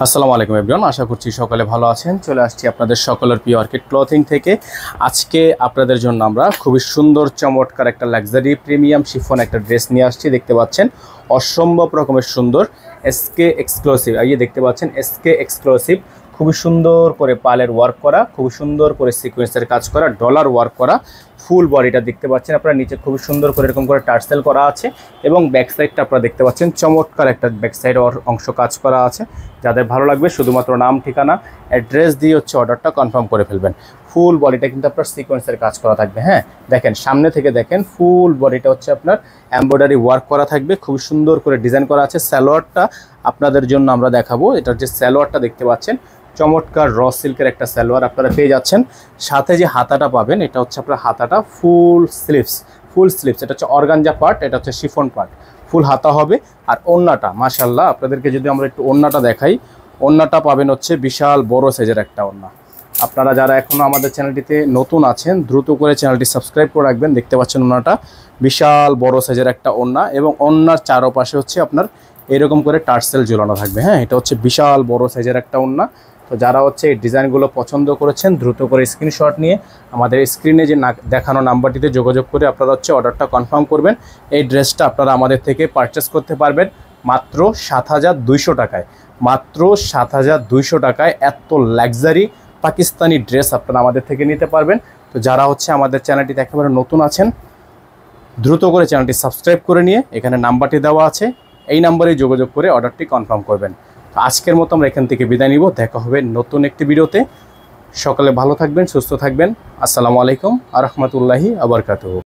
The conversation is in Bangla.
আসসালামু আলাইকুম এভরিওয়ান, আশা করছি সকালে ভালো আছেন। চলে আসছি আপনাদের সকলের প্রিয় অর্কিড ক্লথিং থেকে। আজকে আপনাদের জন্য আমরা খুবই সুন্দর চমৎকার একটা লাক্সারি প্রিমিয়াম শিফন একটা ড্রেস নিয়ে আসছি। দেখতে পাচ্ছেন অসম্ভব রকমের সুন্দর এসকে এক্সক্লুসিভ। এই দেখতে পাচ্ছেন এসকে এক্সক্লুসিভ, খুবই সুন্দর করে পালের ওয়ার্ক করা, খুবই সুন্দর করে সিকোয়েন্সের কাজ করা, ডলার ওয়ার্ক করা, ফুল বডিটা দেখতে পাচ্ছেন আপনারা। নিচে খুবই সুন্দর করে এরকম করে টার্সেল করা আছে এবং ব্যাক সাইডটা আপনারা দেখতে পাচ্ছেন চমৎকার একটা ব্যাক সাইড অংশ কাজ করা আছে। যাদের ভালো লাগবে শুধুমাত্র নাম, ঠিকানা, অ্যাড্রেস দিয়ে অর্ডারটা কনফার্ম করে ফেলবেন। ফুল বডিটা কিন্তু আপনার সিকোয়েন্সের কাজ করা থাকবে। হ্যাঁ, দেখেন সামনে থেকে দেখেন, ফুল বডিটা হচ্ছে আপনার এমব্রয়ডারি ওয়ার্ক করা থাকবে, খুব সুন্দর করে ডিজাইন করা আছে। সালোয়ারটা আপনাদের জন্য আমরা দেখাবো। এটার যে সালোয়ারটা দেখতে পাচ্ছেন চমৎকার র সিল্কের একটা সালোয়ার আপনারা পেয়ে যাচ্ছেন। সাথে যে হাতাটা পাবেন এটা হচ্ছে আপনার হাতাটা ফুল স্লিভস, এটা হচ্ছে অর্গানজা পার্ট, এটা হচ্ছে শিফন পার্ট, ফুল হাতা হবে। আর ওড়নাটা মাশাআল্লাহ, আপনাদেরকে যদি আমরা একটু ওড়নাটা দেখাই, ওড়নাটা পাবেন হচ্ছে বিশাল বড় সাইজের একটা ওড়না। আপনারা যারা এখনও আমাদের চ্যানেলটিতে নতুন আছেন দ্রুত করে চ্যানেলটি সাবস্ক্রাইব করে রাখবেন। দেখতে পাচ্ছেন ওড়নাটা বিশাল বড় সাইজের একটা ওড়না এবং ওড়নার চারপাশে হচ্ছে আপনার এরকম করে টার্সেল ঝুলানো থাকবে। হ্যাঁ, এটা হচ্ছে বিশাল বড় সাইজের একটা ওড়না। তো যারা হচ্ছে এই ডিজাইনগুলো পছন্দ করেছেন দ্রুত করে স্ক্রিনশট নিয়ে আমাদের স্ক্রিনে যে দেখানো নাম্বারটিতে যোগাযোগ করে আপনারা হচ্ছে অর্ডারটা কনফার্ম করবেন। এই ড্রেসটা আপনারা আমাদের থেকে পারচেস করতে পারবেন মাত্র 7,200 টাকায়। মাত্র 7,200 টাকায় এত লাক্সারি পাকিস্তানি ড্রেস আপনারা আমাদের থেকে নিতে পারবেন। তো যারা হচ্ছে আমাদের চ্যানেলটিতে একেবারে নতুন আছেন দ্রুত করে চ্যানেলটি সাবস্ক্রাইব করে নিয়ে এখানে নাম্বারটি দেওয়া আছে, এই নাম্বারে যোগাযোগ করে অর্ডারটি কনফার্ম করবেন। আজকের মতো আমরা এখান থেকে বিদায় নিব। দেখা হবে নতুন একটি ভিডিওতে। সকালে ভালো থাকবেন, সুস্থ থাকবেন। আসসালামু আলাইকুম ওয়া রাহমাতুল্লাহি ওয়া বারাকাতুহু।